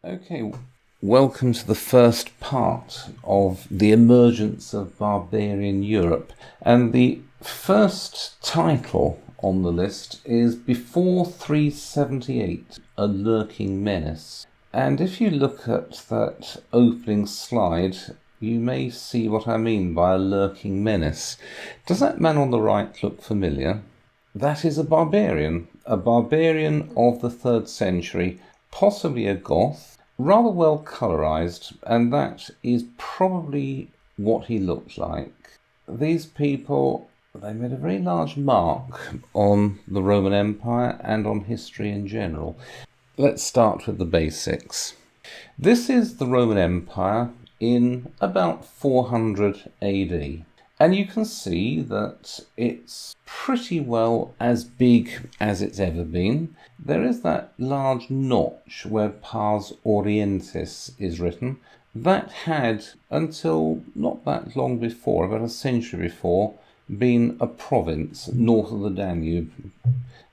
Okay, welcome to the first part of the emergence of barbarian Europe. And the first title on the list is Before 378, A Lurking Menace. And if you look at that opening slide, you may see what I mean by a lurking menace. Does that man on the right look familiar? That is a barbarian of the 3rd century, possibly a Goth, rather well colorized, and that is probably what he looked like. These people, they made a very large mark on the Roman Empire and on history in general. Let's start with the basics. This is the Roman Empire in about 400 AD. And you can see that it's pretty well as big as it's ever been. There is that large notch where Pars Orientis is written. That had, until not that long before, about a century before, been a province north of the Danube.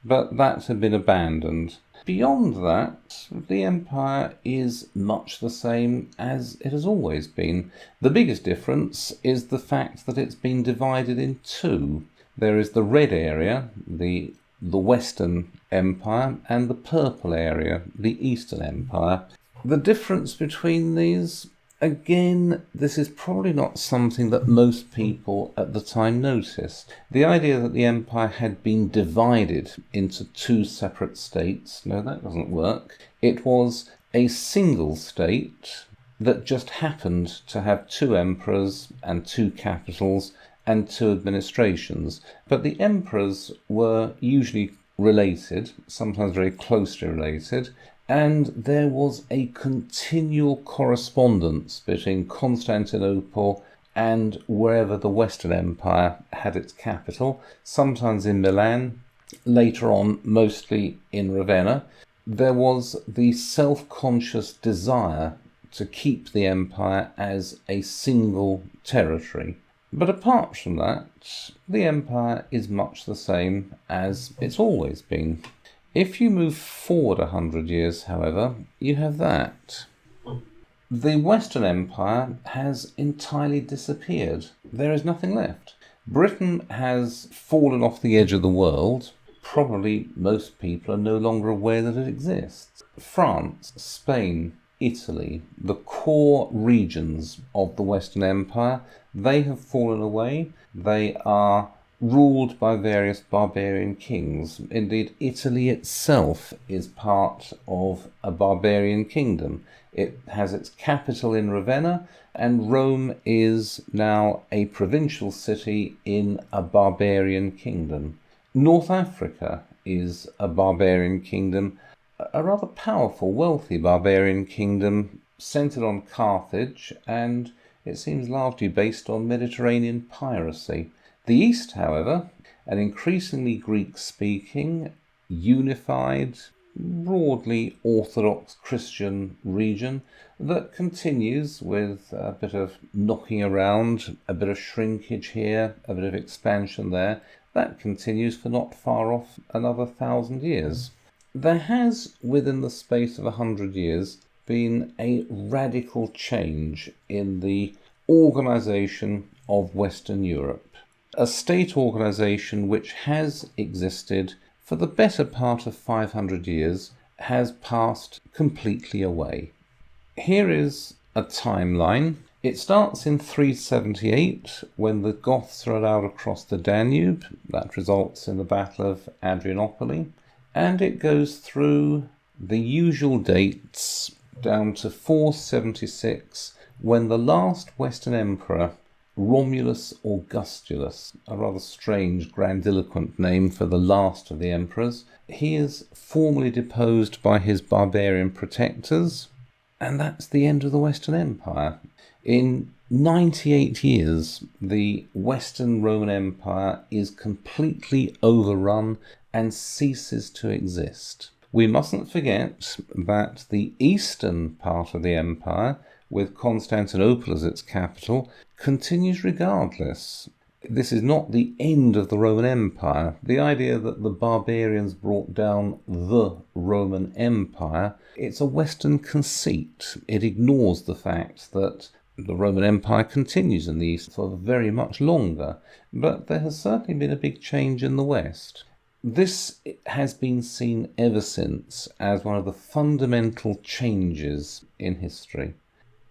But that had been abandoned. Beyond that, the empire is much the same as it has always been. The biggest difference is the fact that it's been divided in two. There is the red area, the Western Empire, and the purple area, the Eastern Empire. The difference between these, again, this is probably not something that most people at the time noticed. The idea that the empire had been divided into two separate states, no, that doesn't work. It was a single state that just happened to have two emperors and two capitals and two administrations. But the emperors were usually related, sometimes very closely related, and there was a continual correspondence between Constantinople and wherever the Western Empire had its capital, sometimes in Milan, later on mostly in Ravenna. There was the self-conscious desire to keep the empire as a single territory. But apart from that, the empire is much the same as it's always been. If you move forward 100 years, however, you have that. The Western Empire has entirely disappeared. There is nothing left. Britain has fallen off the edge of the world. Probably most people are no longer aware that it exists. France, Spain, Italy, the core regions of the Western Empire, they have fallen away. They are ruled by various barbarian kings. Indeed, Italy itself is part of a barbarian kingdom. It has its capital in Ravenna, and Rome is now a provincial city in a barbarian kingdom. North Africa is a barbarian kingdom, a rather powerful, wealthy barbarian kingdom centred on Carthage, and it seems largely based on Mediterranean piracy. The East, however, an increasingly Greek-speaking, unified, broadly Orthodox Christian region that continues with a bit of knocking around, a bit of shrinkage here, a bit of expansion there. That continues for not far off another 1,000 years. There has, within the space of 100 years, been a radical change in the organisation of Western Europe. A state organisation which has existed for the better part of 500 years has passed completely away. Here is a timeline. It starts in 378 when the Goths are allowed across the Danube. That results in the Battle of Adrianople. And it goes through the usual dates down to 476 when the last Western emperor, Romulus Augustulus, a rather strange, grandiloquent name for the last of the emperors, he is formally deposed by his barbarian protectors, and that's the end of the Western Empire. In 98 years, the Western Roman Empire is completely overrun and ceases to exist. We mustn't forget that the eastern part of the empire, with Constantinople as its capital, continues regardless. This is not the end of the Roman Empire. The idea that the barbarians brought down the Roman Empire, it's a Western conceit. It ignores the fact that the Roman Empire continues in the East for very much longer, but there has certainly been a big change in the West. This has been seen ever since as one of the fundamental changes in history.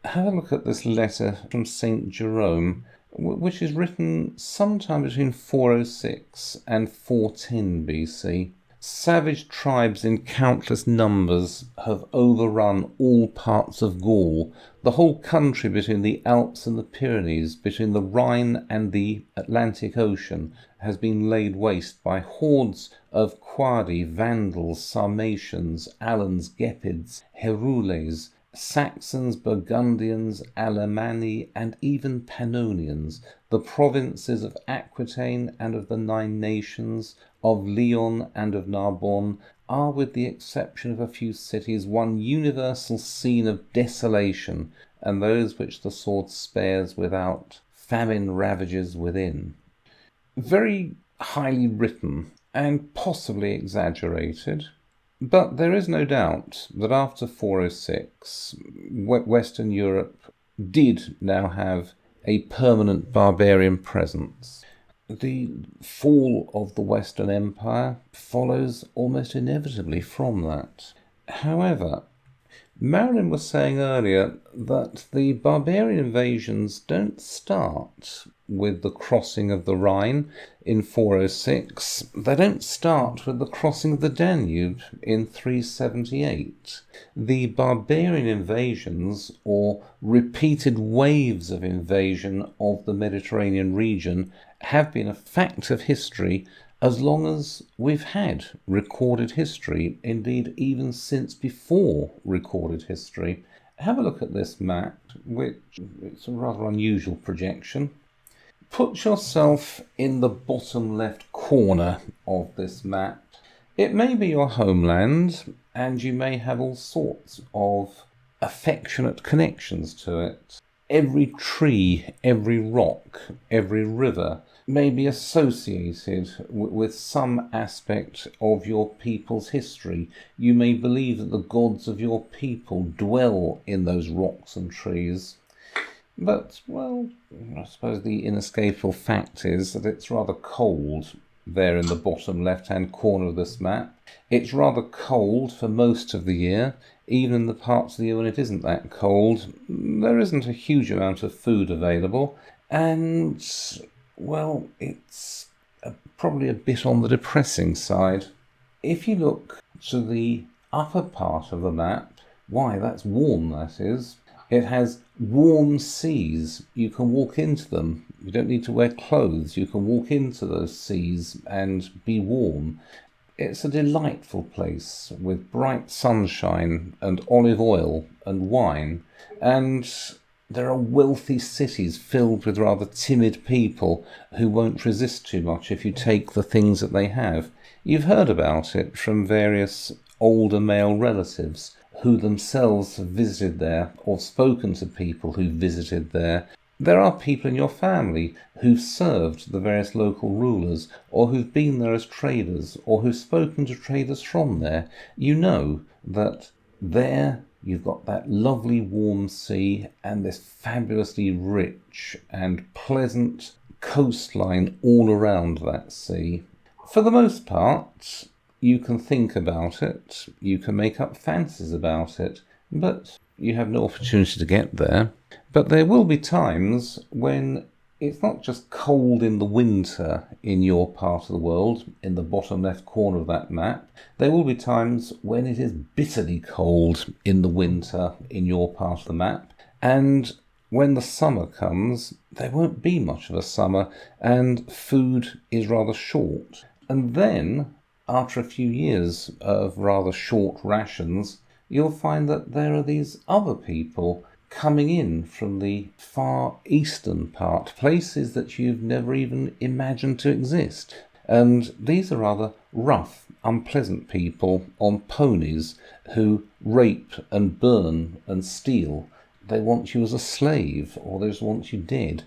Have a look at this letter from St. Jerome, which is written sometime between 406 and 410 BC. Savage tribes in countless numbers have overrun all parts of Gaul. The whole country between the Alps and the Pyrenees, between the Rhine and the Atlantic Ocean, has been laid waste by hordes of Quadi, Vandals, Sarmatians, Alans, Gepids, Herules, Saxons, Burgundians, Alemanni, and even Pannonians, the provinces of Aquitaine and of the Nine Nations, of Lyon and of Narbonne, are, with the exception of a few cities, one universal scene of desolation, and those which the sword spares without, famine ravages within. Very highly written, and possibly exaggerated, but there is no doubt that after 406, Western Europe did now have a permanent barbarian presence. The fall of the Western Empire follows almost inevitably from that. However, Marilyn was saying earlier that the barbarian invasions don't start with the crossing of the Rhine in 406. They don't start with the crossing of the Danube in 378. The barbarian invasions, or repeated waves of invasion of the Mediterranean region, have been a fact of history as long as we've had recorded history, indeed even since before recorded history. Have a look at this map, which it's a rather unusual projection. Put yourself in the bottom left corner of this map. It may be your homeland, and you may have all sorts of affectionate connections to it. Every tree, every rock, every river may be associated with some aspect of your people's history. You may believe that the gods of your people dwell in those rocks and trees. But, well, I suppose the inescapable fact is that it's rather cold there in the bottom left-hand corner of this map. It's rather cold for most of the year. Even in the parts of the year when it isn't that cold, there isn't a huge amount of food available, and, well, it's probably a bit on the depressing side. If you look to the upper part of the map, why, that's warm, that is. It has warm seas. You can walk into them. You don't need to wear clothes. You can walk into those seas and be warm. It's a delightful place with bright sunshine and olive oil and wine, and there are wealthy cities filled with rather timid people who won't resist too much if you take the things that they have. You've heard about it from various older male relatives who themselves have visited there or spoken to people who visited there. There are people in your family who've served the various local rulers, or who've been there as traders, or who've spoken to traders from there. You know that there you've got that lovely warm sea and this fabulously rich and pleasant coastline all around that sea. For the most part, you can think about it, you can make up fancies about it, but you have no opportunity to get there. But there will be times when it's not just cold in the winter in your part of the world, in the bottom left corner of that map. There will be times when it is bitterly cold in the winter in your part of the map. And when the summer comes, there won't be much of a summer, and food is rather short. And then, after a few years of rather short rations, you'll find that there are these other people coming in from the far eastern part, places that you've never even imagined to exist. And these are rather rough, unpleasant people on ponies who rape and burn and steal. They want you as a slave, or they just want you dead.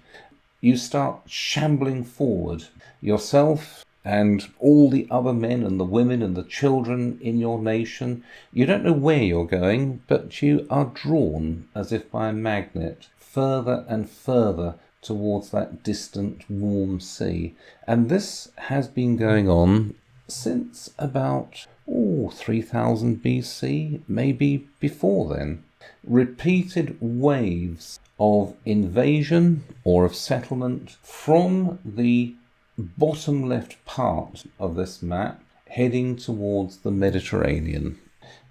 you start shambling forward, yourself and all the other men and the women and the children in your nation. You don't know where you're going, but you are drawn as if by a magnet further and further towards that distant warm sea. And this has been going on since about 3000 BC, maybe before then. Repeated waves of invasion or of settlement from the bottom left part of this map heading towards the Mediterranean.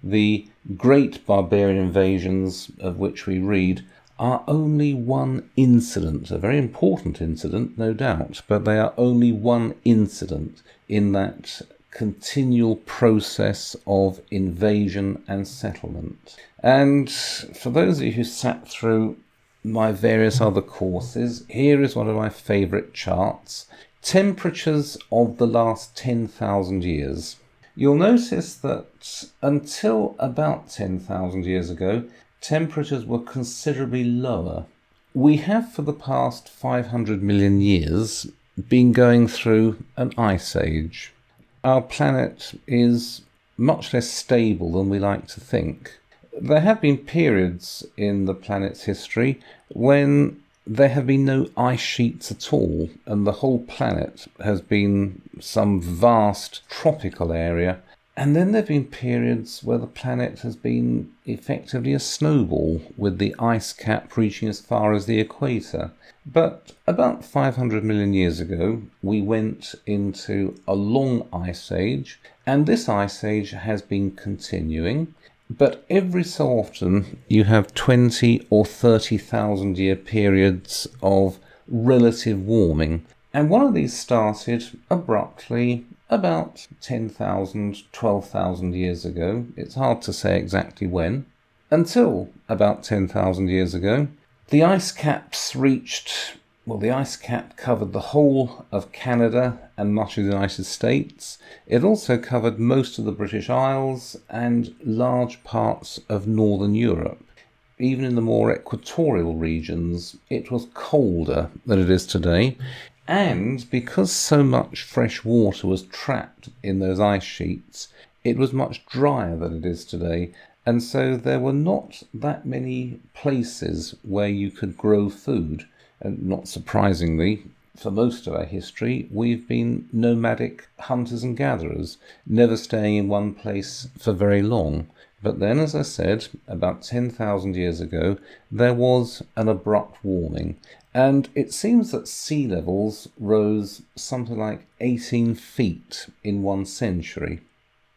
The great barbarian invasions of which we read are only one incident, a very important incident, no doubt, but they are only one incident in that continual process of invasion and settlement. And for those of you who sat through my various other courses, here is one of my favourite charts. Temperatures of the last 10,000 years. You'll notice that until about 10,000 years ago, temperatures were considerably lower. We have for the past 500 million years been going through an ice age. Our planet is much less stable than we like to think. There have been periods in the planet's history when there have been no ice sheets at all, and the whole planet has been some vast tropical area. And then there have been periods where the planet has been effectively a snowball, with the ice cap reaching as far as the equator. But about 500 million years ago, we went into a long ice age, and this ice age has been continuing. But every so often you have 20 or 30,000 year periods of relative warming. And one of these started abruptly about 10,000, 12,000 years ago. It's hard to say exactly when. Until about 10,000 years ago, the ice caps the ice cap covered the whole of Canada and much of the United States. It also covered most of the British Isles and large parts of Northern Europe. Even in the more equatorial regions, it was colder than it is today. And because so much fresh water was trapped in those ice sheets, it was much drier than it is today. And so there were not that many places where you could grow food. And not surprisingly, for most of our history, we've been nomadic hunters and gatherers, never staying in one place for very long. But then, as I said, about 10,000 years ago, there was an abrupt warming. And it seems that sea levels rose something like 18 feet in 1 century.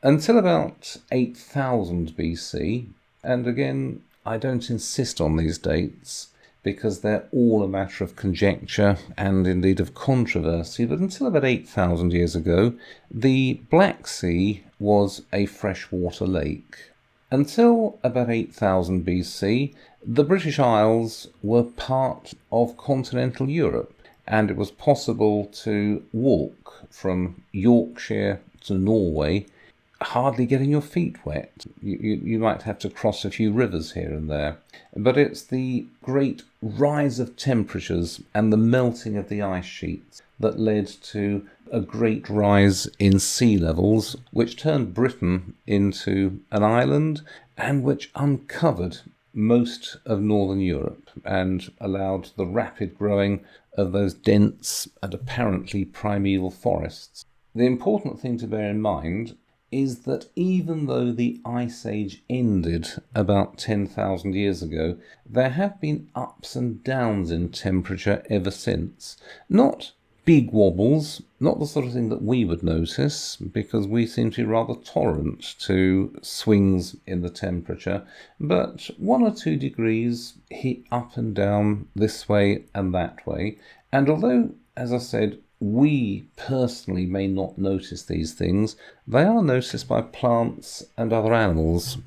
Until about 8000 BC, and again, I don't insist on these dates, because they're all a matter of conjecture and indeed of controversy, but until about 8,000 years ago, the Black Sea was a freshwater lake. Until about 8000 BC, the British Isles were part of continental Europe, and it was possible to walk from Yorkshire to Norway hardly getting your feet wet. You might have to cross a few rivers here and there. But it's the great rise of temperatures and the melting of the ice sheets that led to a great rise in sea levels, which turned Britain into an island and which uncovered most of Northern Europe and allowed the rapid growing of those dense and apparently primeval forests. The important thing to bear in mind is that even though the Ice Age ended about 10,000 years ago, there have been ups and downs in temperature ever since. Not big wobbles, not the sort of thing that we would notice, because we seem to be rather tolerant to swings in the temperature, but 1 or 2 degrees hit up and down this way and that way. And although, as I said, we personally may not notice these things, they are noticed by plants and other animals.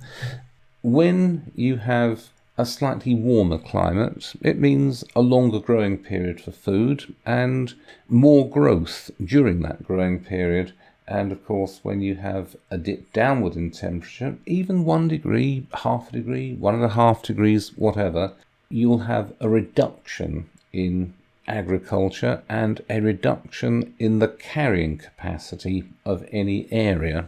When you have a slightly warmer climate, it means a longer growing period for food and more growth during that growing period. And of course, when you have a dip downward in temperature, even 1 degree, half a degree, 1.5 degrees, whatever, you'll have a reduction in agriculture and a reduction in the carrying capacity of any area.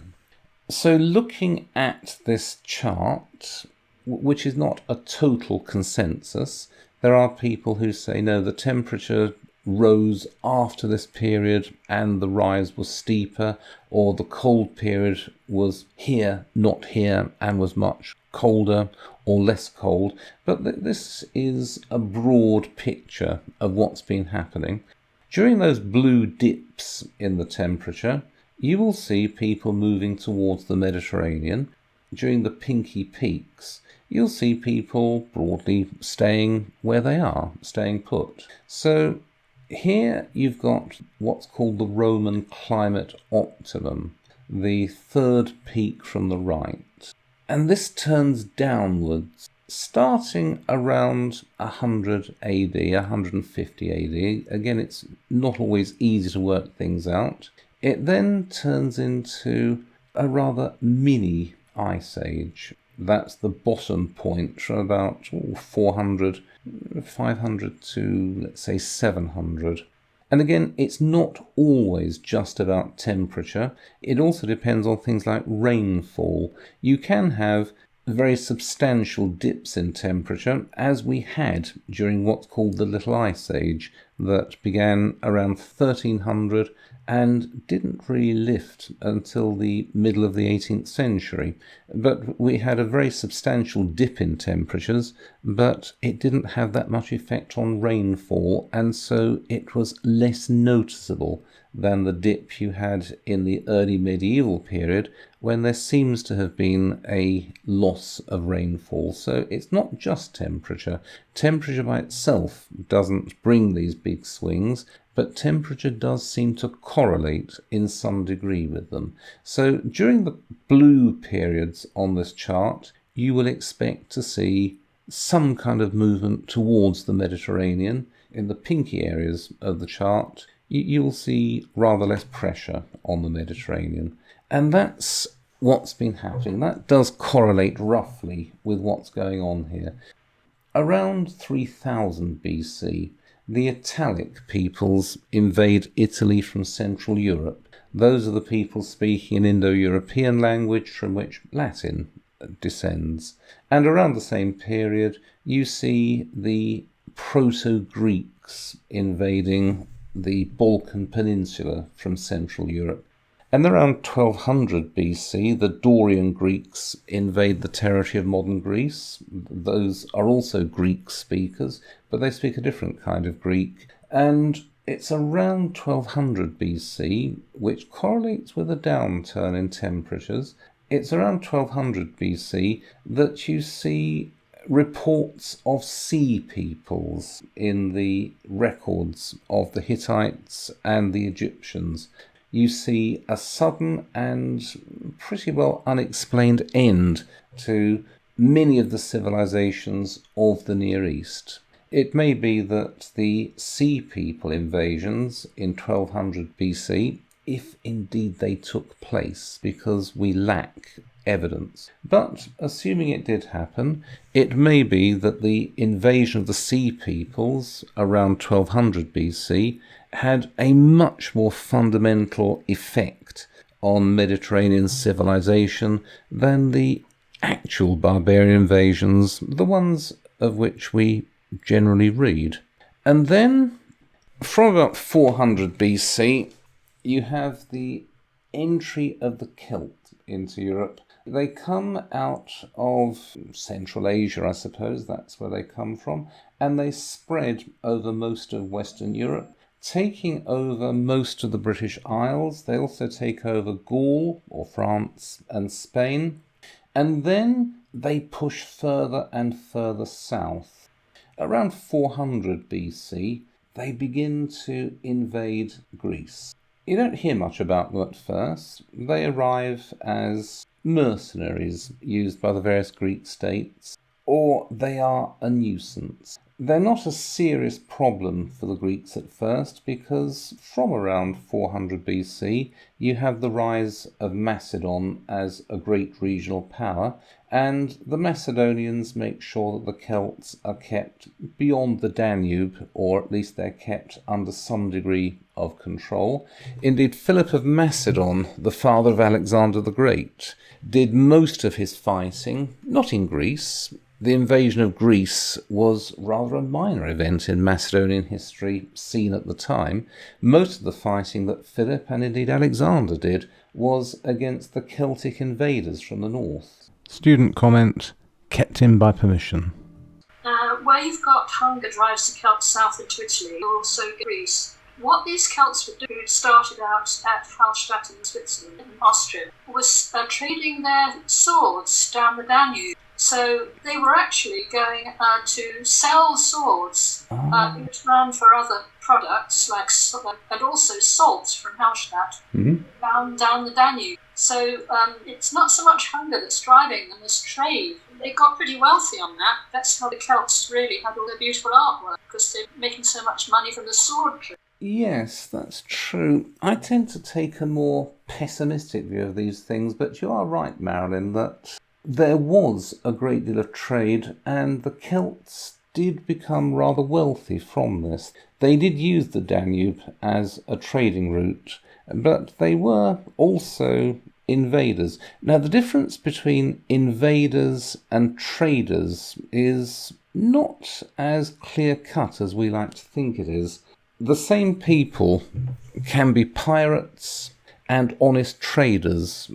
So looking at this chart, which is not a total consensus, there are people who say, no, the temperature rose after this period and the rise was steeper, or the cold period was here, not here, and was much colder or less cold. But this is a broad picture of what's been happening. During those blue dips in the temperature, you will see people moving towards the Mediterranean. During the pinky peaks, you'll see people broadly staying where they are, staying put. So here you've got what's called the Roman climate optimum, the third peak from the right. And this turns downwards, starting around 100 AD, 150 AD. Again, it's not always easy to work things out. It then turns into a rather mini ice age. That's the bottom point from about 400, 500 to, let's say, 700. And again, it's not always just about temperature. It also depends on things like rainfall. You can have very substantial dips in temperature, as we had during what's called the Little Ice Age, that began around 1300 and didn't really lift until the middle of the 18th century. But we had a very substantial dip in temperatures, but it didn't have that much effect on rainfall, and so it was less noticeable than the dip you had in the early medieval period, when there seems to have been a loss of rainfall. So it's not just temperature. Temperature by itself doesn't bring these big swings, but temperature does seem to correlate in some degree with them. So during the blue periods on this chart, you will expect to see some kind of movement towards the Mediterranean. In the pinky areas of the chart, you'll see rather less pressure on the Mediterranean. And that's what's been happening. That does correlate roughly with what's going on here. Around 3000 BC, the Italic peoples invade Italy from Central Europe. Those are the people speaking an Indo-European language from which Latin descends. And around the same period, you see the Proto-Greeks invading the Balkan Peninsula from Central Europe. And around 1200 BC, the Dorian Greeks invade the territory of modern Greece. Those are also Greek speakers, but they speak a different kind of Greek. And it's around 1200 BC, which correlates with a downturn in temperatures. It's around 1200 BC that you see reports of sea peoples in the records of the Hittites and the Egyptians. You see a sudden and pretty well unexplained end to many of the civilizations of the Near East. It may be that the sea people invasions in 1200 BC, if indeed they took place, because we lack evidence. But assuming it did happen, it may be that the invasion of the sea peoples around 1200 BC had a much more fundamental effect on Mediterranean civilization than the actual barbarian invasions, the ones of which we generally read. And then, from about 400 BC, you have the entry of the Celt into Europe. They come out of Central Asia, I suppose, that's where they come from, and they spread over most of Western Europe, taking over most of the British Isles. They also take over Gaul, or France, and Spain, and then they push further and further south. Around 400 BC, they begin to invade Greece. You don't hear much about them at first. They arrive as mercenaries used by the various Greek states, or they are a nuisance. They're not a serious problem for the Greeks at first, because from around 400 BC you have the rise of Macedon as a great regional power, and the Macedonians make sure that the Celts are kept beyond the Danube, or at least they're kept under some degree of control. Indeed, Philip of Macedon, the father of Alexander the Great, did most of his fighting, not in Greece. The invasion of Greece was rather a minor event in Macedonian history seen at the time. Most of the fighting that Philip and indeed Alexander did was against the Celtic invaders from the north. Student comment, kept in by permission. Where you've got hunger drives the Celts south into Italy, also Greece. What these Celts would do, who started out at Hallstatt in Switzerland, in Austria, was trading their swords down the Danube. So they were actually going to sell swords in return for other products, and also salt from Hallstatt, down the Danube. So it's not so much hunger that's driving them as trade. They got pretty wealthy on that. That's how the Celts really had all their beautiful artwork, because they're making so much money from the sword trade. Yes, that's true. I tend to take a more pessimistic view of these things, but you are right, Marilyn, that there was a great deal of trade, and the Celts did become rather wealthy from this. They did use the Danube as a trading route, but they were also invaders. Now, the difference between invaders and traders is not as clear-cut as we like to think it is. The same people can be pirates and honest traders.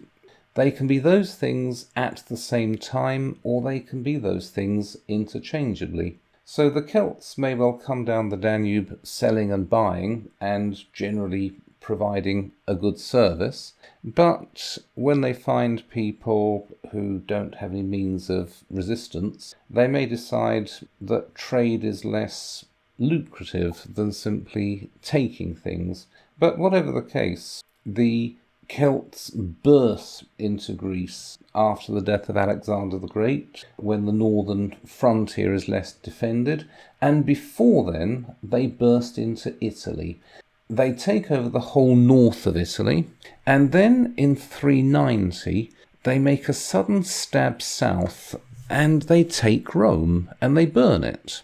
They can be those things at the same time, or they can be those things interchangeably. So the Celts may well come down the Danube selling and buying, and generally providing a good service, but when they find people who don't have any means of resistance, they may decide that trade is less lucrative than simply taking things. But whatever the case, the Celts burst into Greece after the death of Alexander the Great, when the northern frontier is less defended, and before then they burst into Italy. They take over the whole north of Italy, and then in 390 they make a sudden stab south and they take Rome and they burn it.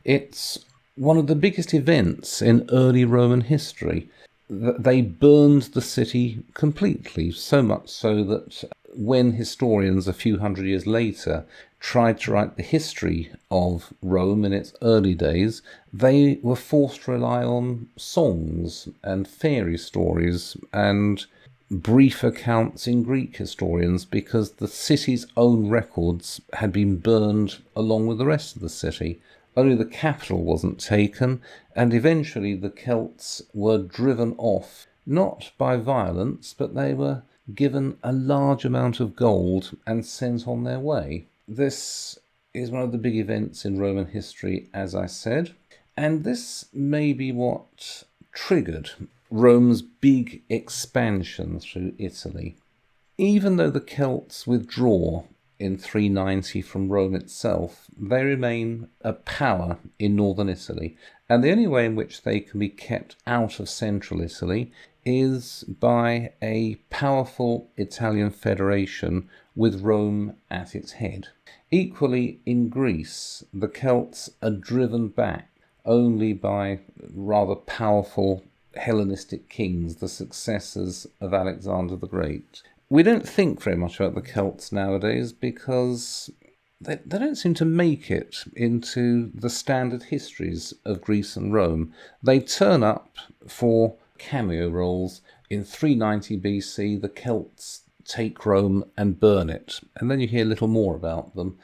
It's one of the biggest events in early Roman history. They burned the city completely, so much so that when historians a few hundred years later tried to write the history of Rome in its early days, they were forced to rely on songs and fairy stories and brief accounts in Greek historians, because the city's own records had been burned along with the rest of the city. Only the capital wasn't taken, and eventually the Celts were driven off, not by violence, but they were given a large amount of gold and sent on their way. This is one of the big events in Roman history, as I said, and this may be what triggered Rome's big expansion through Italy. Even though the Celts withdraw in 390 from Rome itself, they remain a power in northern Italy, and the only way in which they can be kept out of central Italy is by a powerful Italian federation with Rome at its head. Equally, in Greece, the Celts are driven back only by rather powerful Hellenistic kings, the successors of Alexander the Great. We don't think very much about the Celts nowadays because they don't seem to make it into the standard histories of Greece and Rome. They turn up for cameo roles. In 390 BC, the Celts take Rome and burn it, and then you hear little more about them.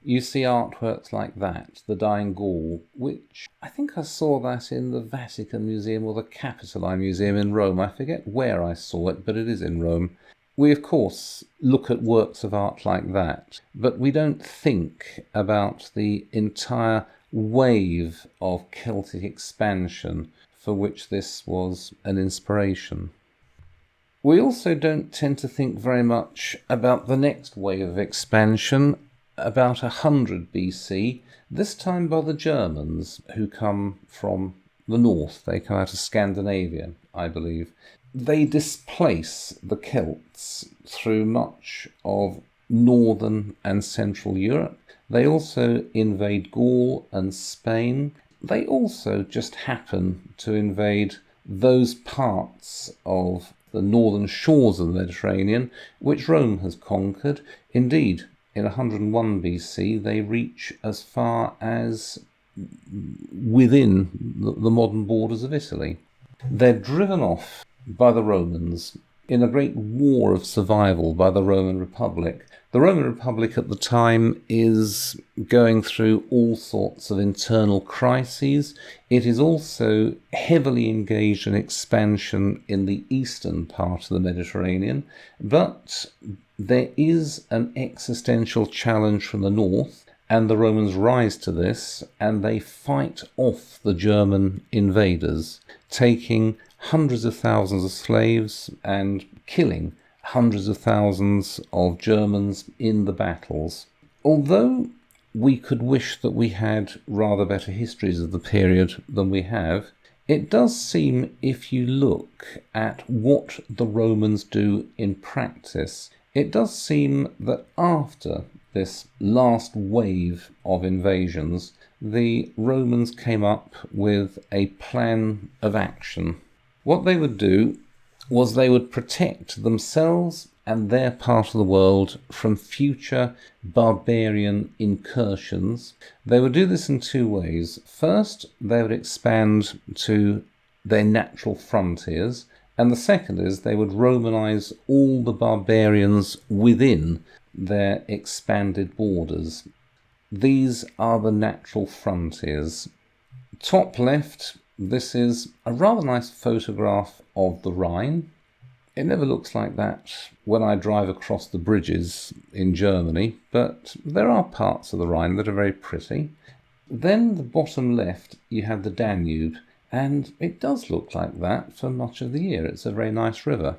You see artworks like that, the Dying Gaul, which I think I saw that in the Vatican Museum or the Capitoline Museum in Rome. I forget where I saw it, but it is in Rome. We, of course, look at works of art like that, but we don't think about the entire wave of Celtic expansion for which this was an inspiration. We also don't tend to think very much about the next wave of expansion, about 100 BC, this time by the Germans, who come from the north. They come out of Scandinavia, I believe. They displace the Celts through much of northern and central Europe. They also invade Gaul and Spain. They also just happen to invade those parts of the northern shores of the Mediterranean which Rome has conquered. Indeed, in 101 BC, they reach as far as within the modern borders of Italy. They're driven off by the Romans in a great war of survival by the Roman Republic. The Roman Republic at the time is going through all sorts of internal crises. It is also heavily engaged in expansion in the eastern part of the Mediterranean, but there is an existential challenge from the north, and the Romans rise to this, and they fight off the German invaders, taking hundreds of thousands of slaves and killing hundreds of thousands of Germans in the battles. Although we could wish that we had rather better histories of the period than we have, it does seem, if you look at what the Romans do in practice, it does seem that after this last wave of invasions, the Romans came up with a plan of action. What they would do was they would protect themselves and their part of the world from future barbarian incursions. They would do this in two ways. First, they would expand to their natural frontiers, and the second is they would Romanize all the barbarians within their expanded borders. These are the natural frontiers. Top left, this is a rather nice photograph of the Rhine. It never looks like that when I drive across the bridges in Germany, but there are parts of the Rhine that are very pretty. Then the bottom left, you have the Danube, and it does look like that for much of the year. It's a very nice river.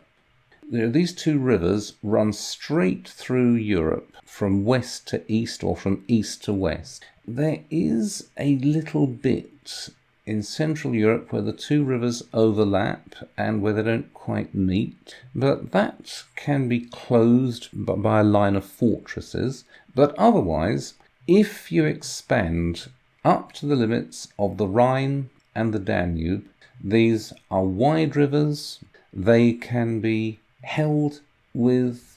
These two rivers run straight through Europe, from west to east or from east to west. There is a little bit in Central Europe where the two rivers overlap and where they don't quite meet, but that can be closed by a line of fortresses. But otherwise, if you expand up to the limits of the Rhine and the Danube, these are wide rivers. They can be held with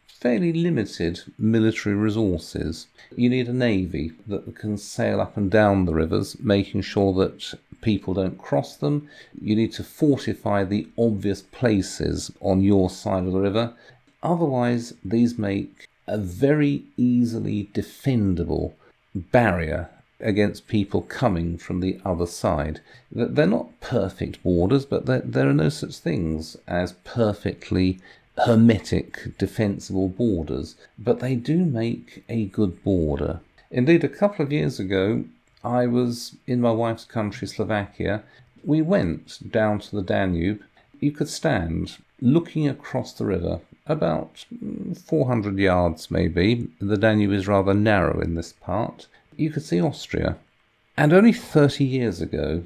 fairly limited military resources. You need a navy that can sail up and down the rivers, making sure that people don't cross them. You need to fortify the obvious places on your side of the river. Otherwise, these make a very easily defendable barrier against people coming from the other side. They're not perfect borders, but there are no such things as perfectly hermetic, defensible borders, but they do make a good border. Indeed, a couple of years ago, I was in my wife's country, Slovakia. We went down to the Danube. You could stand looking across the river, about 400 yards maybe. The Danube is rather narrow in this part. You could see Austria. And only 30 years ago,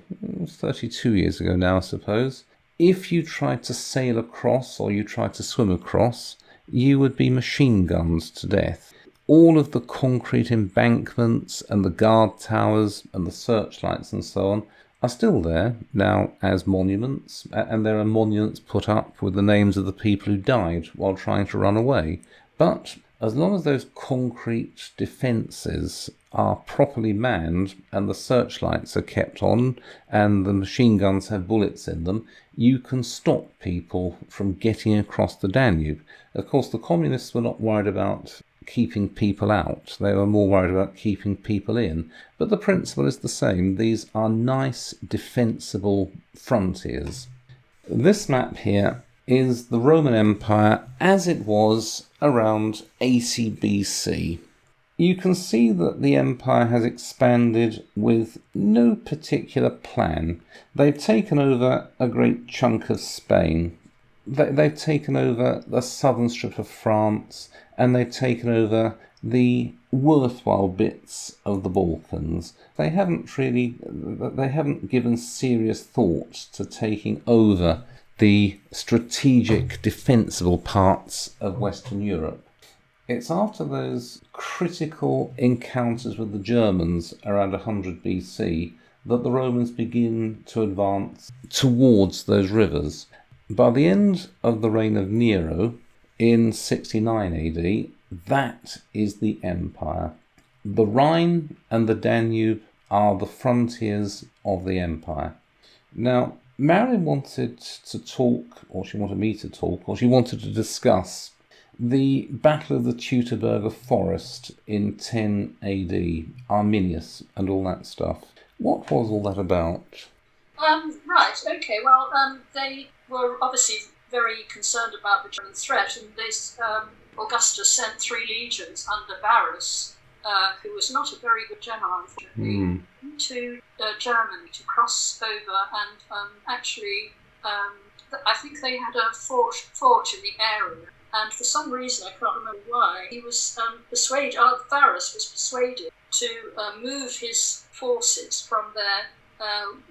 32 years ago now, I suppose, if you tried to sail across or you tried to swim across, you would be machine gunned to death. All of the concrete embankments and the guard towers and the searchlights and so on are still there now as monuments, and there are monuments put up with the names of the people who died while trying to run away. But as long as those concrete defences are properly manned and the searchlights are kept on and the machine guns have bullets in them, you can stop people from getting across the Danube. Of course, the communists were not worried about keeping people out. They were more worried about keeping people in. But the principle is the same. These are nice, defensible frontiers. This map here is the Roman Empire as it was around 80 BC. You can see that the empire has expanded with no particular plan. They've taken over a great chunk of Spain. They've taken over the southern strip of France, and they've taken over the worthwhile bits of the Balkans. They haven't given serious thought to taking over the strategic, defensible parts of Western Europe. It's after those critical encounters with the Germans around 100 BC that the Romans begin to advance towards those rivers. By the end of the reign of Nero, in 69 AD, that is the empire. The Rhine and the Danube are the frontiers of the empire. Now, Marilyn wanted to talk, or she wanted me to talk, or she wanted to discuss the Battle of the TEUTOBURG Forest in 10 AD, Arminius and all that stuff. What was all that about? Right, okay, well, they were obviously very concerned about the German threat, and Augustus sent 3 legions under Varus, who was not a very good general, unfortunately, to Germany to cross over, and actually, I think they had a fort in the area, and for some reason, I can't remember why, he was Varus was persuaded to move his forces from their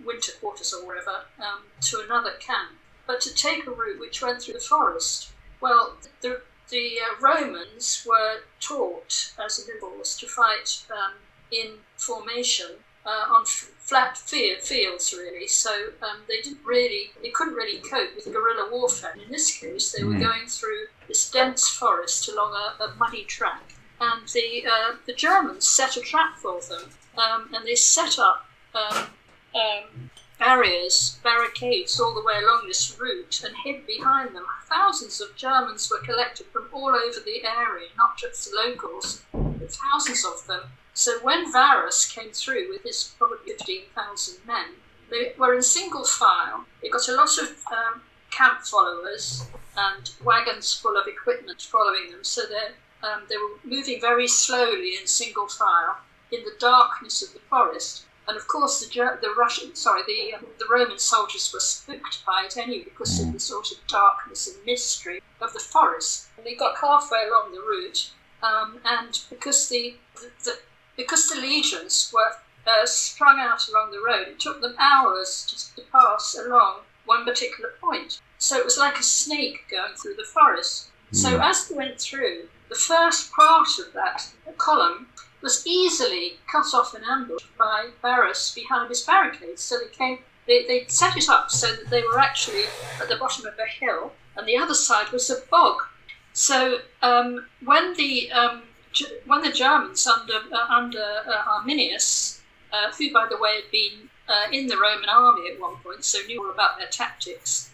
winter quarters or wherever to another camp, but to take a route which went through the forest. Well, the Romans were taught as individuals to fight in formation on flat fields, really. So they couldn't really cope with guerrilla warfare. In this case, they were going through this dense forest along a muddy track, and the Germans set a trap for them, and they set up barricades all the way along this route and hid behind them. Thousands of Germans were collected from all over the area, not just the locals, but thousands of them. So when Varus came through with his probably 15,000 men, they were in single file. They got a lot of camp followers and wagons full of equipment following them, so they were moving very slowly in single file in the darkness of the forest. And of course, the Roman soldiers were spooked by it anyway because of the sort of darkness and mystery of the forest. And they got halfway along the route, and because the legions were strung out along the road, it took them hours to pass along one particular point. So it was like a snake going through the forest. So as they went through, the first part of that column was easily cut off and ambushed by Varus behind his barricades. So they set it up so that they were actually at the bottom of a hill, and the other side was a bog. So when the Germans under Arminius, who by the way had been in the Roman army at one point, so knew all about their tactics,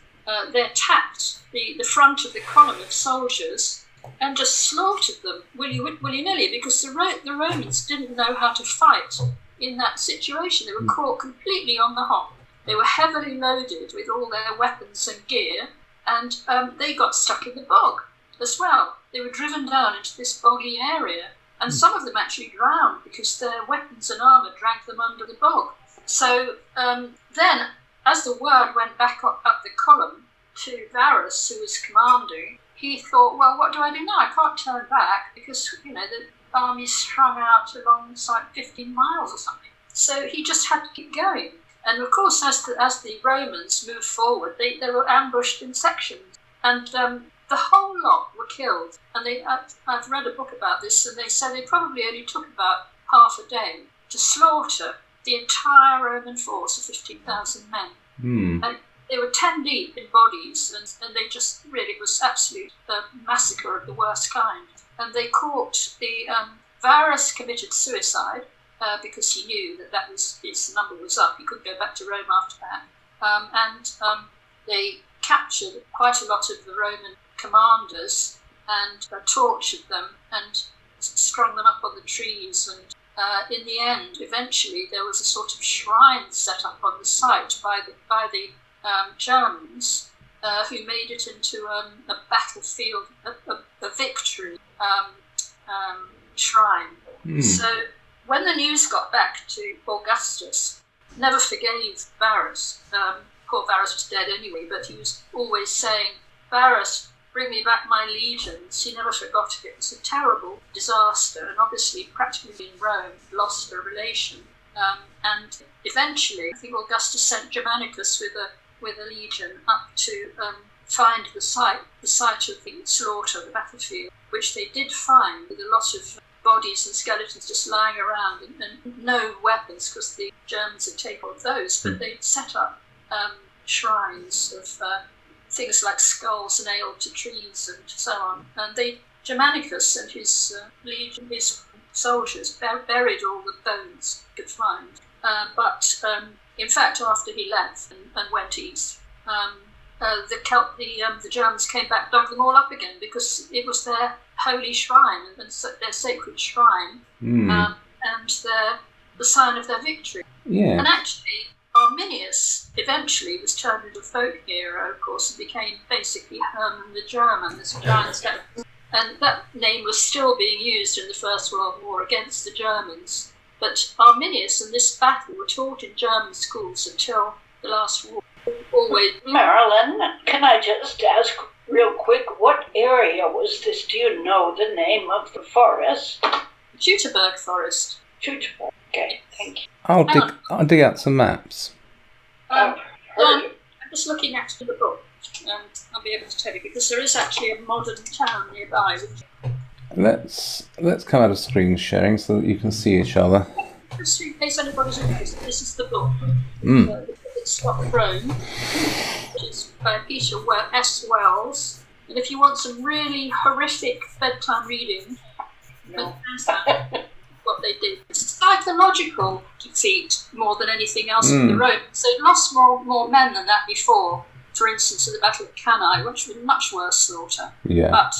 they attacked the front of the column of soldiers and just slaughtered them willy-nilly, because the Romans didn't know how to fight in that situation. They were caught completely on the hop. They were heavily loaded with all their weapons and gear, and they got stuck in the bog as well. They were driven down into this boggy area, and some of them actually drowned because their weapons and armour dragged them under the bog. So then, as the word went back up the column to Varus, who was commanding, he thought, well, what do I do now? I can't turn back because, the army's strung out alongside 15 miles or something. So he just had to keep going. And of course, as the Romans moved forward, they were ambushed in sections. And the whole lot were killed. And I've read a book about this, and they said they probably only took about half a day to slaughter the entire Roman force of 15,000 men. And they were 10 deep in bodies, and they just really, it was absolute massacre of the worst kind. And they caught Varus committed suicide because he knew that his number was up. He couldn't go back to Rome after that. And they captured quite a lot of the Roman commanders and tortured them and strung them up on the trees. And in the end, eventually, there was a sort of shrine set up on the site by the Germans, who made it into a battlefield, a victory shrine. So when the news got back to Augustus, never forgave Varus. Poor Varus was dead anyway, but he was always saying, Varus, bring me back my legions. He never forgot it. It was a terrible disaster, and obviously practically in Rome lost a relation. And eventually, I think Augustus sent Germanicus with a legion up to find the site of the slaughter, the battlefield, which they did find with a lot of bodies and skeletons just lying around and no weapons because the Germans had taken all of those, but they set up shrines of things like skulls nailed to trees and so on. And Germanicus and his legion, his soldiers, buried all the bones he could find. But in fact, after he left and went east, the Germans came back, dug them all up again because it was their holy shrine and their sacred shrine, and the sign of their victory. Yeah. And actually, Arminius eventually was turned into a folk hero, of course, and became basically Hermann the German, this giant skeleton. And that name was still being used in the First World War against the Germans. But Arminius and this battle were taught in German schools until the last war. Always. Marilyn, can I just ask real quick, what area was this? Do you know the name of the forest? TEUTOBURG forest. TEUTOBURG. Okay, thank you. I'll dig out some maps. I'm just looking at the book, and I'll be able to tell you because there is actually a modern town nearby. Let's come out of screen sharing so that you can see each other. Just in case anybody's interested, this is the book. It's got Rome, which is by Peter S. Wells. And if you want some really horrific bedtime reading, what they did. It's psychological defeat more than anything else for the Romans. They lost more men than that before. For instance, at the Battle of Cannae, which was much worse slaughter. Yeah. But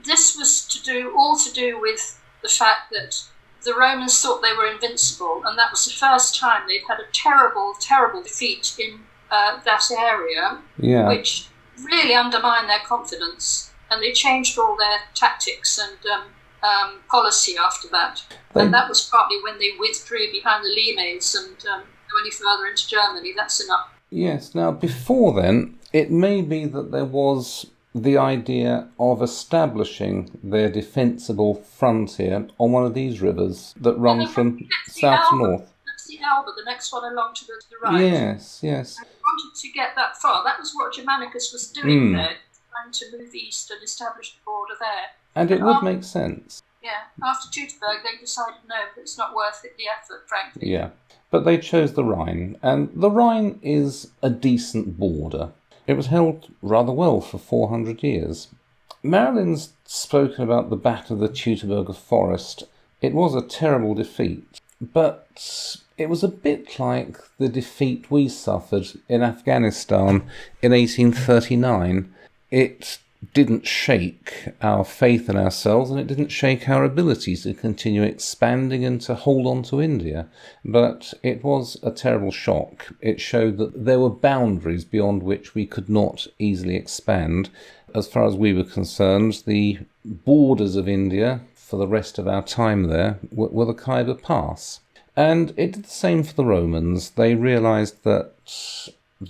this was all to do with the fact that the Romans thought they were invincible, and that was the first time they'd had a terrible, terrible defeat in that area, which really undermined their confidence, and they changed all their tactics and policy after that. And that was partly when they withdrew behind the Limes and go any further into Germany. That's enough. Yes, now before then, it may be that there was the idea of establishing their defensible frontier on one of these rivers that run from south to north. That's the Elbe, the next one along to the right. Yes. I wanted to get that far. That was what Germanicus was doing there, trying to move east and establish the border there. And it would make sense. Yeah, after TEUTOBURG, they decided no, it's not worth it, the effort, frankly. Yeah, but they chose the Rhine, and the Rhine is a decent border. It was held rather well for 400 years. Marilyn's spoken about the Battle of the TEUTOBURG Forest. It was a terrible defeat, but it was a bit like the defeat we suffered in Afghanistan in 1839. It didn't shake our faith in ourselves, and it didn't shake our abilities to continue expanding and to hold on to India. But it was a terrible shock. It showed that there were boundaries beyond which we could not easily expand. As far as we were concerned, the borders of India for the rest of our time there were the Khyber Pass. And it did the same for the Romans. They realised that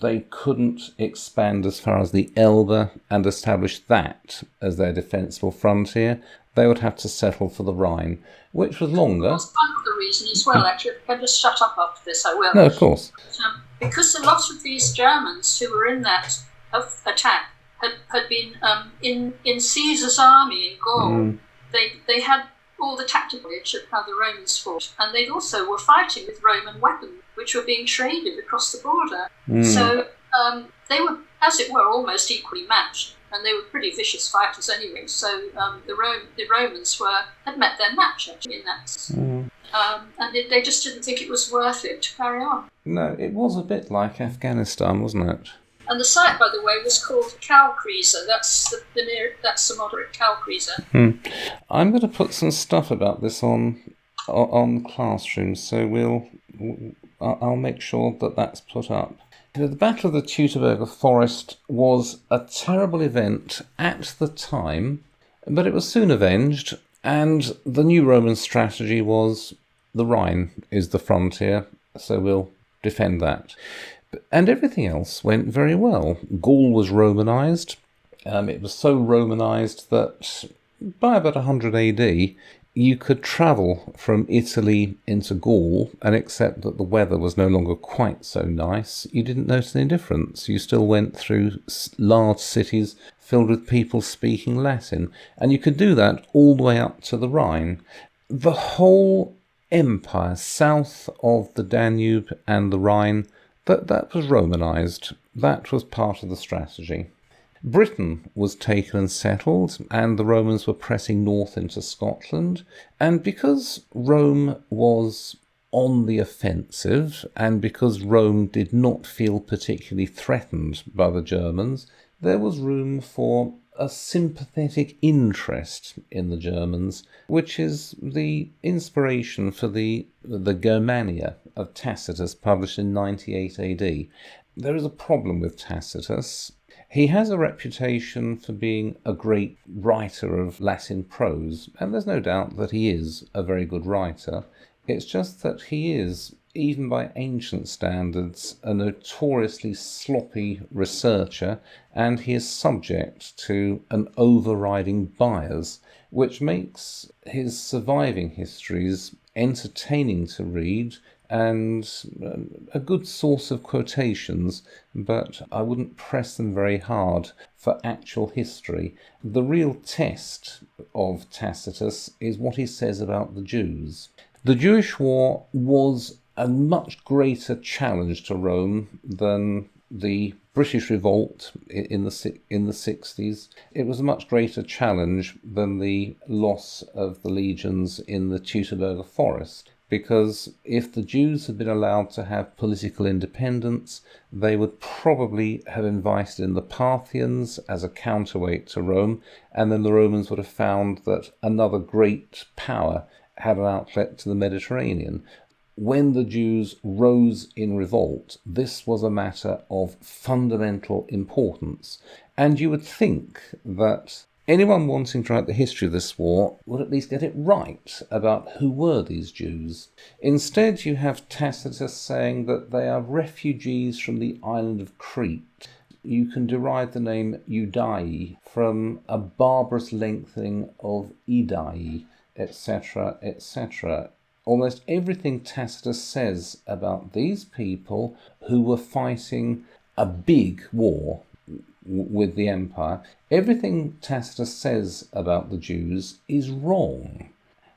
they couldn't expand as far as the Elbe and establish that as their defensible frontier. They would have to settle for the Rhine, which was longer. That's part of the reason as well, actually. If I can just shut up after this, I will. No, of course. Because a lot of these Germans who were in that attack had been in Caesar's army in Gaul. They had all the tactical knowledge of how the Romans fought, and they also were fighting with Roman weapons, which were being traded across the border. So they were, as it were, almost equally matched, and they were pretty vicious fighters anyway. So the Romans had met their match actually in that, and they just didn't think it was worth it to carry on. No, it was a bit like Afghanistan, wasn't it? And the site, by the way, was called KALKRIESE. That's the moderate KALKRIESE. I'm going to put some stuff about this on Classroom, so I'll make sure that that's put up. The Battle of the TEUTOBURG Forest was a terrible event at the time, but it was soon avenged, and the new Roman strategy was the Rhine is the frontier, so we'll defend that. And everything else went very well. Gaul was Romanised. It was so Romanised that by about 100 AD, you could travel from Italy into Gaul, and except that the weather was no longer quite so nice, you didn't notice any difference. You still went through large cities filled with people speaking Latin, and you could do that all the way up to the Rhine. The whole empire south of the Danube and the Rhine, that was Romanized. That was part of the strategy. Britain was taken and settled, and the Romans were pressing north into Scotland. And because Rome was on the offensive, and because Rome did not feel particularly threatened by the Germans, there was room for a sympathetic interest in the Germans, which is the inspiration for the Germania of Tacitus, published in 98 AD. There is a problem with Tacitus. He has a reputation for being a great writer of Latin prose, and there's no doubt that he is a very good writer. It's just that he is, even by ancient standards, a notoriously sloppy researcher, and he is subject to an overriding bias, which makes his surviving histories entertaining to read and a good source of quotations, but I wouldn't press them very hard for actual history. The real test of Tacitus is what he says about the Jews. The Jewish War was a much greater challenge to Rome than the British revolt in the 60s. It was a much greater challenge than the loss of the legions in the TEUTOBURG forest, because if the Jews had been allowed to have political independence, they would probably have invited in the Parthians as a counterweight to Rome, and then the Romans would have found that another great power had an outlet to the Mediterranean. When the Jews rose in revolt, this was a matter of fundamental importance, and you would think that anyone wanting to write the history of this war would at least get it right about who were these Jews. Instead, you have Tacitus saying that they are refugees from the island of Crete. You can derive the name Iudai from a barbarous lengthening of Idai, etc., etc. Almost everything Tacitus says about these people who were fighting a big war with the empire, everything Tacitus says about the Jews is wrong.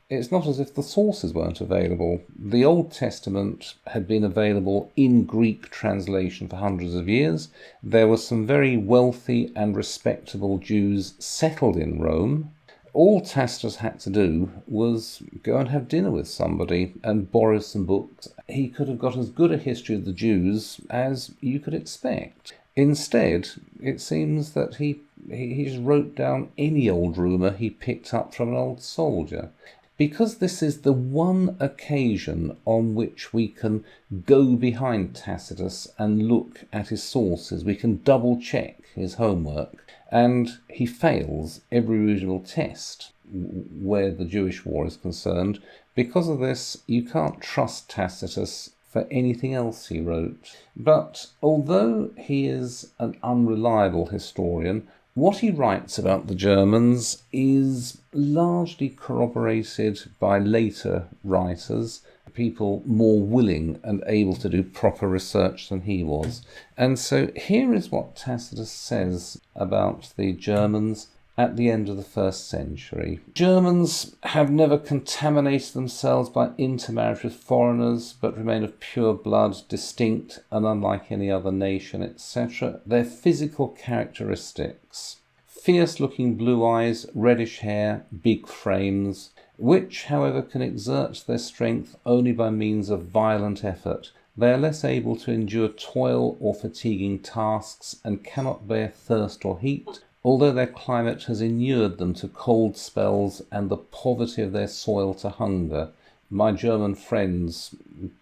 It's not as if the sources weren't available. The Old Testament had been available in Greek translation for hundreds of years. There were some very wealthy and respectable Jews settled in Rome. All Tacitus had to do was go and have dinner with somebody and borrow some books. He could have got as good a history of the Jews as you could expect. Instead, it seems that he just wrote down any old rumour he picked up from an old soldier. Because this is the one occasion on which we can go behind Tacitus and look at his sources, we can double-check his homework, and he fails every reasonable test where the Jewish war is concerned. Because of this, you can't trust Tacitus for anything else he wrote. But although he is an unreliable historian, what he writes about the Germans is largely corroborated by later writers, people more willing and able to do proper research than he was. And so here is what Tacitus says about the Germans at the end of the 1st century. Germans have never contaminated themselves by intermarriage with foreigners, but remain of pure blood, distinct and unlike any other nation, etc. Their physical characteristics: fierce-looking blue eyes, reddish hair, big frames, which, however, can exert their strength only by means of violent effort. They are less able to endure toil or fatiguing tasks, and cannot bear thirst or heat, although their climate has inured them to cold spells and the poverty of their soil to hunger. My German friends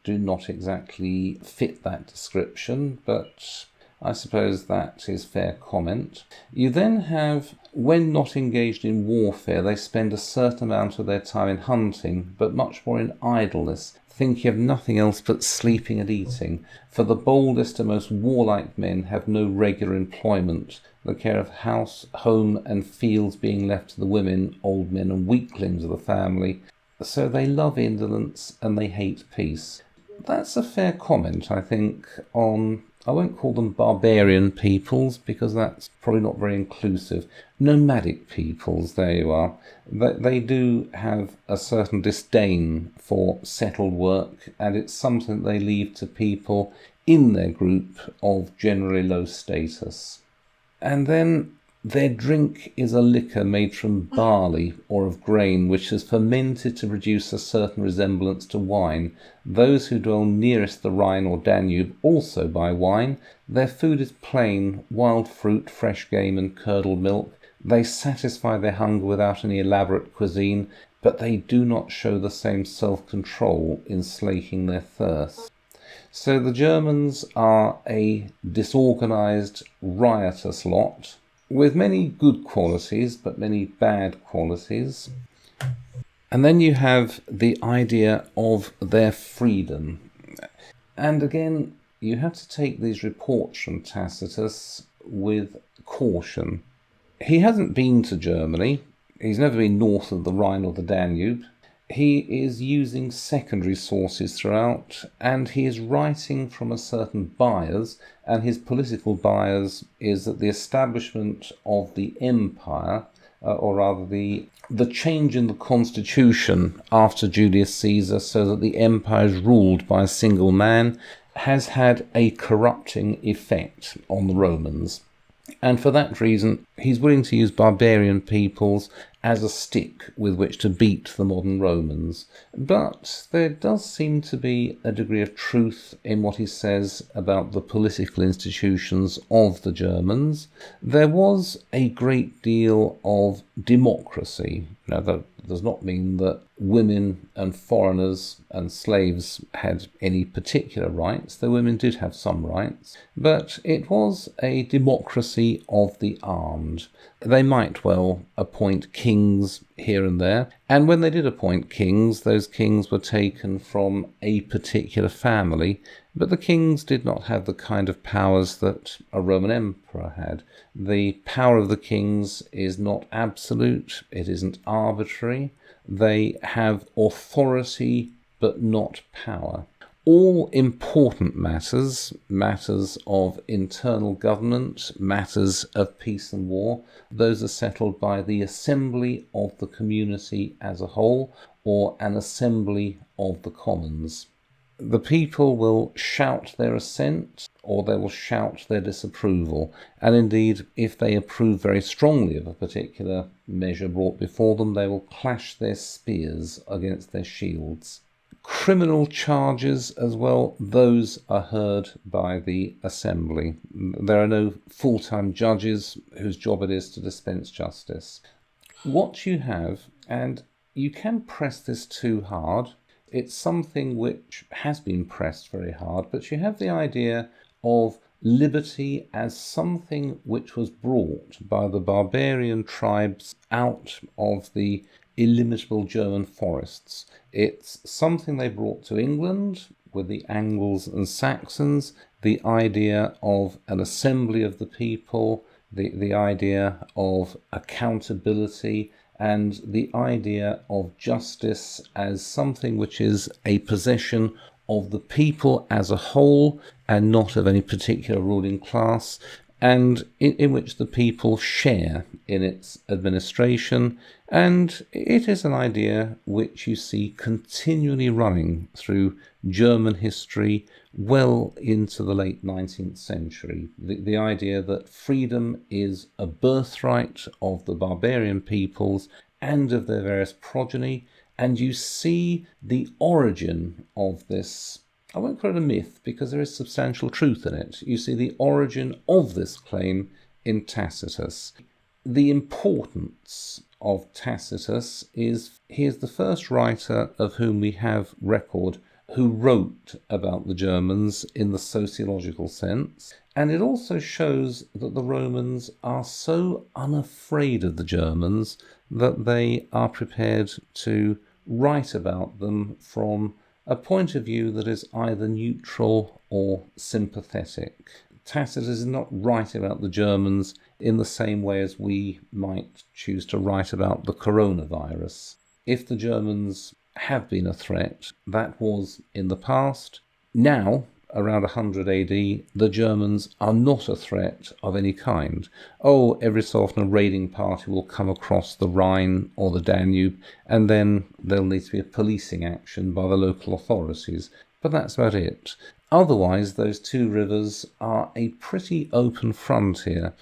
do not exactly fit that description, but I suppose that is fair comment. You then have, when not engaged in warfare, they spend a certain amount of their time in hunting, but much more in idleness, thinking of nothing else but sleeping and eating. For the boldest and most warlike men have no regular employment, the care of house, home and fields being left to the women, old men and weaklings of the family. So they love indolence and they hate peace. That's a fair comment, I think, on, I won't call them barbarian peoples because that's probably not very inclusive. Nomadic peoples, there you are. They do have a certain disdain for settled work, and it's something they leave to people in their group of generally low status. And then their drink is a liquor made from barley or of grain, which is fermented to produce a certain resemblance to wine. Those who dwell nearest the Rhine or Danube also buy wine. Their food is plain, wild fruit, fresh game and curdled milk. They satisfy their hunger without any elaborate cuisine, but they do not show the same self-control in slaking their thirst. So the Germans are a disorganized, riotous lot, with many good qualities, but many bad qualities. And then you have the idea of their freedom. And again, you have to take these reports from Tacitus with caution. He hasn't been to Germany. He's never been north of the Rhine or the Danube. He is using secondary sources throughout, and he is writing from a certain bias, and his political bias is that the establishment of the empire, or rather the change in the constitution after Julius Caesar so that the empire is ruled by a single man, has had a corrupting effect on the Romans. And for that reason, he's willing to use barbarian peoples as a stick with which to beat the modern Romans. But there does seem to be a degree of truth in what he says about the political institutions of the Germans. There was a great deal of democracy. Now, that does not mean that women and foreigners and slaves had any particular rights, though women did have some rights. But it was a democracy of the armed. They might well appoint kings here and there, and when they did appoint kings, those kings were taken from a particular family, but the kings did not have the kind of powers that a Roman emperor had. The power of the kings is not absolute, it isn't arbitrary. They have authority but not power. All important matters, matters of internal government, matters of peace and war, those are settled by the assembly of the community as a whole, or an assembly of the commons. The people will shout their assent, or they will shout their disapproval, and indeed, if they approve very strongly of a particular measure brought before them, they will clash their spears against their shields. Criminal charges as well, those are heard by the assembly. There are no full-time judges whose job it is to dispense justice. What you have, and you can press this too hard, it's something which has been pressed very hard, but you have the idea of liberty as something which was brought by the barbarian tribes out of the illimitable German forests. It's something they brought to England with the Angles and Saxons, the idea of an assembly of the people, the idea of accountability, and the idea of justice as something which is a possession of the people as a whole and not of any particular ruling class, and in which the people share in its administration. And it is an idea which you see continually running through German history well into the late 19th century. The idea that freedom is a birthright of the barbarian peoples and of their various progeny, and you see the origin of this. I won't call it a myth because there is substantial truth in it. You see the origin of this claim in Tacitus. The importance of Tacitus is he is the first writer of whom we have record who wrote about the Germans in the sociological sense, and it also shows that the Romans are so unafraid of the Germans that they are prepared to write about them from a point of view that is either neutral or sympathetic. Tacitus is not right about the Germans in the same way as we might choose to write about the coronavirus. If the Germans have been a threat, that was in the past. Now, around 100 AD, the Germans are not a threat of any kind. Oh, every so often a raiding party will come across the Rhine or the Danube, and then there'll need to be a policing action by the local authorities. But that's about it. Otherwise, those two rivers are a pretty open frontier.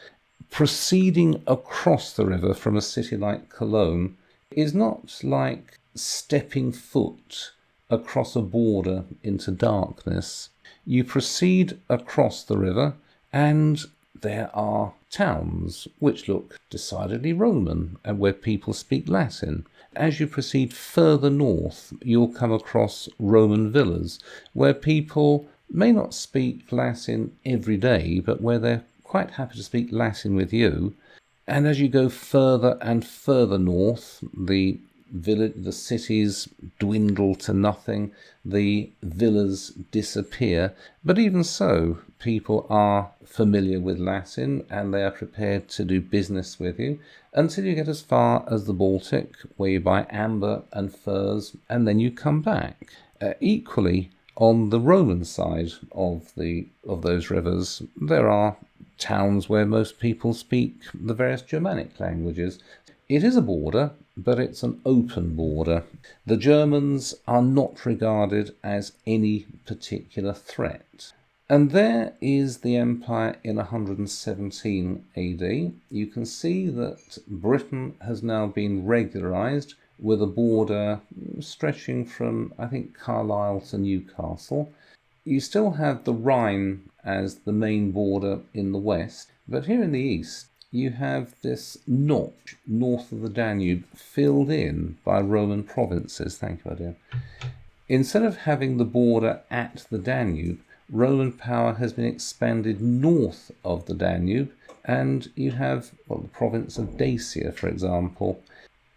Proceeding across the river from a city like Cologne is not like stepping foot across a border into darkness. You proceed across the river, and there are towns which look decidedly Roman and where people speak Latin. As you proceed further north, you'll come across Roman villas where people may not speak Latin every day, but where they're quite happy to speak Latin with you. And as you go further and further north, the cities dwindle to nothing, the villas disappear, but even so, people are familiar with Latin and they are prepared to do business with you until you get as far as the Baltic, where you buy amber and furs, and then you come back. Equally, on the Roman side of those rivers, there are towns where most people speak the various Germanic languages. It is a border, but it's an open border. The Germans are not regarded as any particular threat. And there is the empire in 117 AD. You can see that Britain has now been regularised with a border stretching from, I think, Carlisle to Newcastle. You still have the Rhine as the main border in the west, but here in the east, you have this notch north of the Danube filled in by Roman provinces. Thank you, dear. Instead of having the border at the Danube, Roman power has been expanded north of the Danube, and you have the province of Dacia, for example.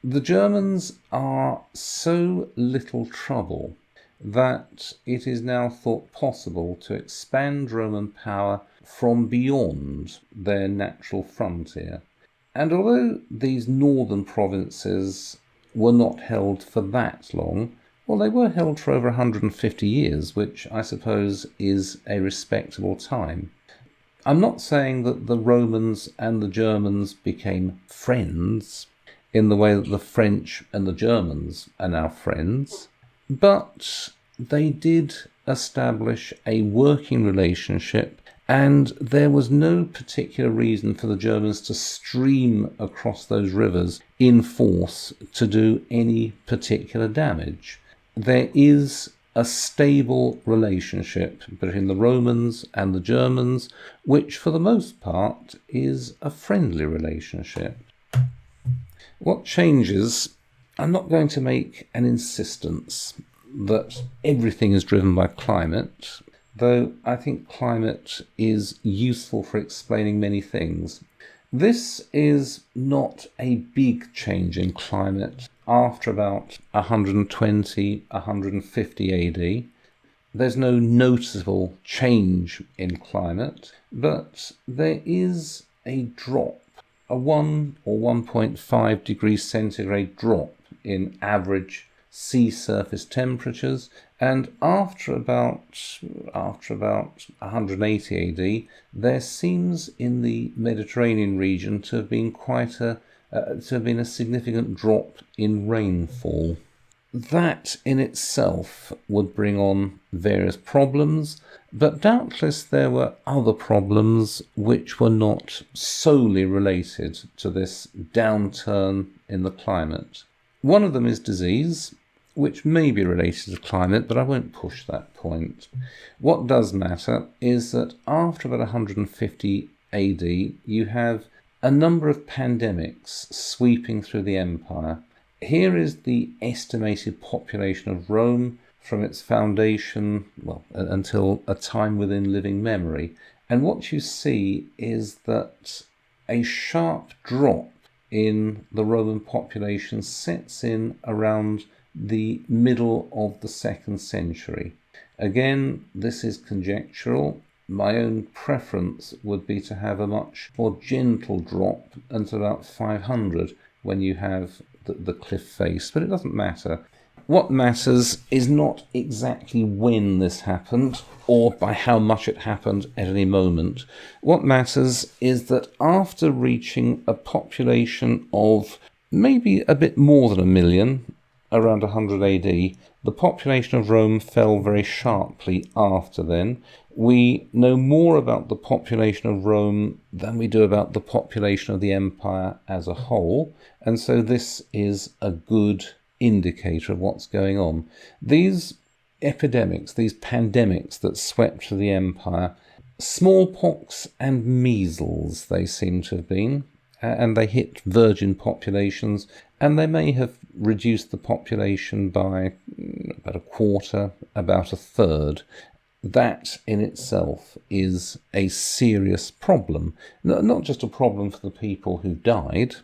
The Germans are so little trouble that it is now thought possible to expand Roman power from beyond their natural frontier. And although these northern provinces were not held for that long, well, they were held for over 150 years, which I suppose is a respectable time. I'm not saying that the Romans and the Germans became friends in the way that the French and the Germans are now friends, but they did establish a working relationship, and there was no particular reason for the Germans to stream across those rivers in force to do any particular damage. There is a stable relationship between the Romans and the Germans, which for the most part is a friendly relationship. What changes, I'm not going to make an insistence that everything is driven by climate, though I think climate is useful for explaining many things. This is not a big change in climate after about 120, 150 AD. There's no noticeable change in climate, but there is a drop, a 1 or 1.5 degrees centigrade drop in average sea surface temperatures, and after about 180 AD, there seems in the Mediterranean region to have been a significant drop in rainfall. That in itself would bring on various problems, but doubtless there were other problems which were not solely related to this downturn in the climate. One of them is disease, which may be related to climate, but I won't push that point. What does matter is that after about 150 AD, you have a number of pandemics sweeping through the empire. Here is the estimated population of Rome from its foundation, until a time within living memory. And what you see is that a sharp drop in the Roman population sets in around the middle of the 2nd century. Again, this is conjectural. my own preference would be to have a much more gentle drop until about 500 when you have the cliff face, but it doesn't matter. What matters is not exactly when this happened or by how much it happened at any moment. What matters is that after reaching a population of maybe a bit more than 1 million, around 100 AD, the population of Rome fell very sharply after then. We know more about the population of Rome than we do about the population of the empire as a whole, and so this is a good indicator of what's going on. These epidemics, these pandemics that swept through the empire, smallpox and measles they seem to have been, and they hit virgin populations, and they may have reduced the population by about a quarter, about a third. That in itself is a serious problem. Not just a problem for the people who died,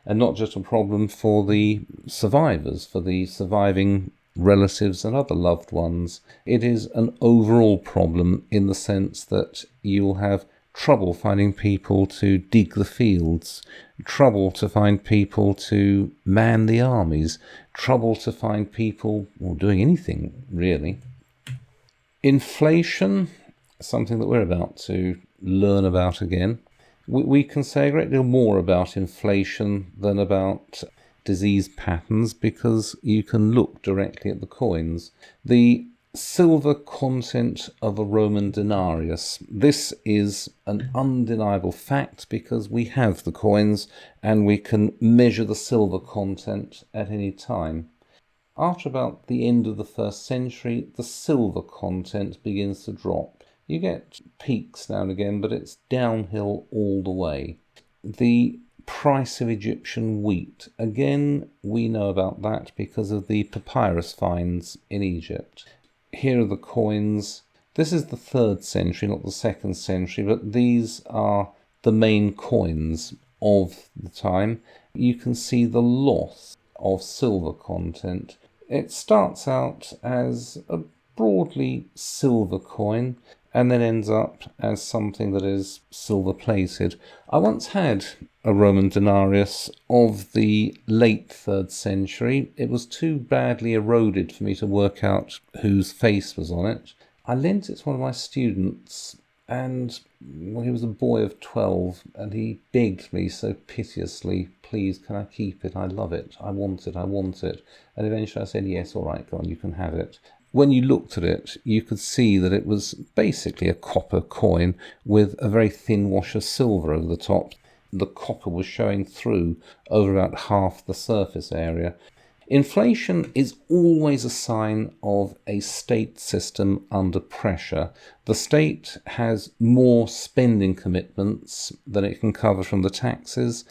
and not just a problem for the survivors, for the surviving relatives and other loved ones. It is an overall problem in the sense that you'll have trouble finding people to dig the fields, trouble to find people to man the armies, trouble to find people doing anything, really. Inflation, something that we're about to learn about again. We can say a great deal more about inflation than about disease patterns because you can look directly at the coins. The silver content of a Roman denarius. This is an undeniable fact because we have the coins and we can measure the silver content at any time. After about the end of the 1st century, the silver content begins to drop. You get peaks now and again, but it's downhill all the way. The price of Egyptian wheat. Again, we know about that because of the papyrus finds in Egypt. Here are the coins. This is the 3rd century, not the 2nd century, but these are the main coins of the time. You can see the loss of silver content. It starts out as a broadly silver coin and then ends up as something that is silver plated. I once had a Roman denarius of the late 3rd century. It was too badly eroded for me to work out whose face was on it. I lent it to one of my students, and he was a boy of 12, and he begged me so piteously, please, can I keep it? I love it. I want it. And eventually I said, yes, all right, go on, you can have it. When you looked at it, you could see that it was basically a copper coin with a very thin wash of silver over the top. The copper was showing through over about half the surface area. Inflation is always a sign of a state system under pressure. The state has more spending commitments than it can cover from the taxes.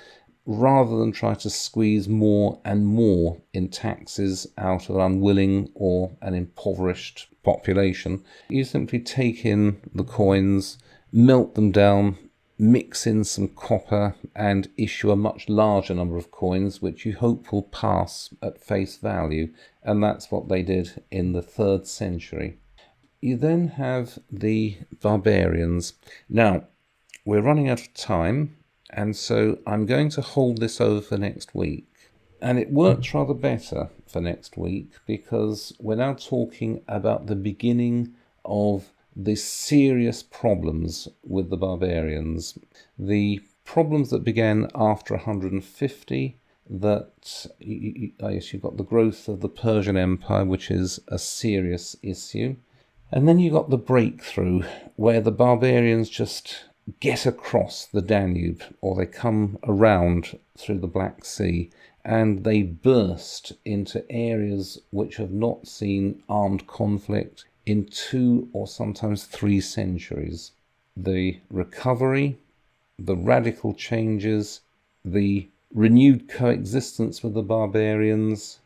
Rather than try to squeeze more and more in taxes out of an unwilling or an impoverished population, you simply take in the coins, melt them down, mix in some copper and issue a much larger number of coins which you hope will pass at face value, and that's what they did in the 3rd century. You then have the barbarians. Now, we're running out of time, and so I'm going to hold this over for next week. And it works rather better for next week because we're now talking about the beginning of the serious problems with the barbarians. The problems that began after 150, that you've got the growth of the Persian Empire, which is a serious issue. And then you got the breakthrough where the barbarians just get across the Danube, or they come around through the Black Sea, and they burst into areas which have not seen armed conflict in 2 or sometimes 3 centuries. The recovery, the radical changes, the renewed coexistence with the barbarians,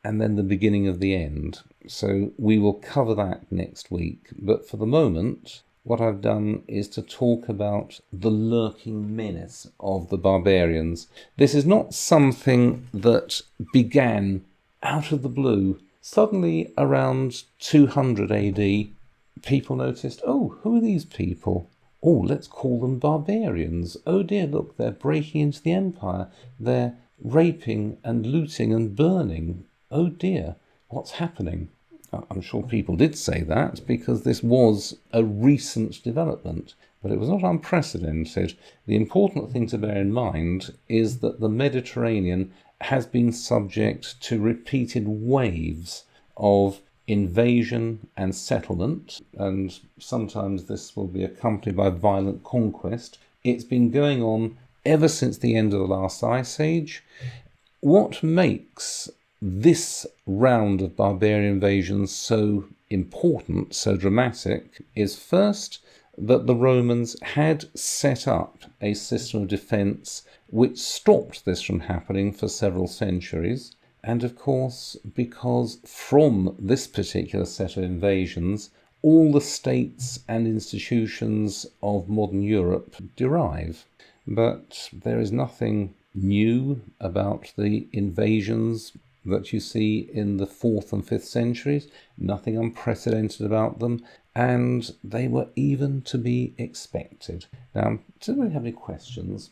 and then the beginning of the end. So we will cover that next week. But for the moment, what I've done is to talk about the lurking menace of the barbarians. This is not something that began out of the blue. Suddenly, around 200 AD, people noticed, oh, who are these people? Oh, let's call them barbarians. Oh dear, look, they're breaking into the empire. They're raping and looting and burning. Oh dear, what's happening? I'm sure people did say that because this was a recent development, but it was not unprecedented. The important thing to bear in mind is that the Mediterranean has been subject to repeated waves of invasion and settlement, and sometimes this will be accompanied by violent conquest. It's been going on ever since the end of the last ice age. What makes this round of barbarian invasions so important, so dramatic, is first that the Romans had set up a system of defence which stopped this from happening for several centuries, and of course because from this particular set of invasions all the states and institutions of modern Europe derive. But there is nothing new about the invasions that you see in the 4th and 5th centuries, nothing unprecedented about them, and they were even to be expected. Now, does anybody have any questions?